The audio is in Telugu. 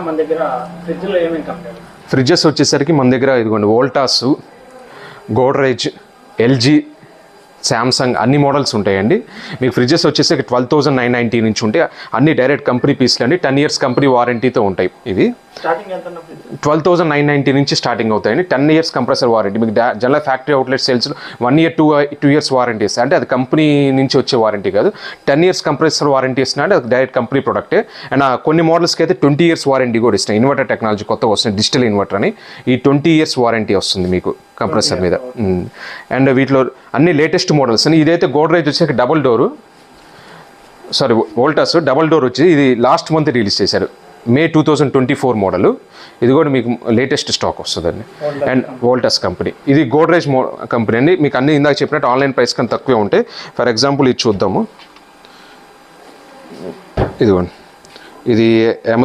మన దగ్గర ఫ్రిడ్జ్లో ఏమేమి కంపెనీ? ఫ్రిడ్జెస్ వచ్చేసరికి మన దగ్గర ఇదిగోండి వోల్టాస్, గోడ్రేజ్, ఎల్జీ, శాంసంగ్ అన్ని మోడల్స్ ఉంటాయండి. మీకు ఫ్రిడ్జెస్ వచ్చేసరికి 12,990 నుంచి ఉంటాయి. అన్ని డైరెక్ట్ కంపెనీ పీస్లు అండి. 10 years కంపెనీ వారంటీతో ఉంటాయి. ఇవి స్టార్టింగ్ ఎంత? 12,990 నుంచి స్టార్టింగ్ అవుతాయండి. 10 years కంప్రెసర్ వారంటీ. మీకు general factory outlet sales 1 year 2 years warranty ఇస్తాయి. అంటే అది కంపెనీ నుంచి వచ్చే వారంటీ కాదు. 10 years కంప్రెసర్ వారంటీ ఇస్తున్నాడు. అది డైరెక్ట్ కంపెనీ ప్రొడక్టే. అండ్ కొన్ని మోడల్స్కి అయితే 20 years వారంటీ కూడా ఇస్తాయి. ఇన్వర్టర్ టెక్నాలజీ కొత్తగా వస్తుంది, డిజిటల్ ఇన్వర్టర్ అని. ఈ 20 years వారంటీ వస్తుంది మీకు కంప్రెసర్ మీద. అండ్ వీటిలో అన్ని లేటెస్ట్ మోడల్స్ అని. ఇదైతే గోడ్రేజ్ వచ్చేసి double door, sorry Voltas double door వచ్చి ఇది లాస్ట్ మంత్ రిలీజ్ చేశారు, May 2024 మోడల్. ఇది కూడా మీకు లేటెస్ట్ స్టాక్ వస్తుందండి. అండ్ వోల్టాస్ కంపెనీ, ఇది గోడ్రేజ్ కంపెనీ అండి. మీకు అన్ని ఇందాక చెప్పినట్టు ఆన్లైన్ ప్రైస్ కన్నా తక్కువే ఉంటాయి. ఫర్ ఎగ్జాంపుల్ ఇది చూద్దాము. ఇదిగోండి, ఇది అమెజాన్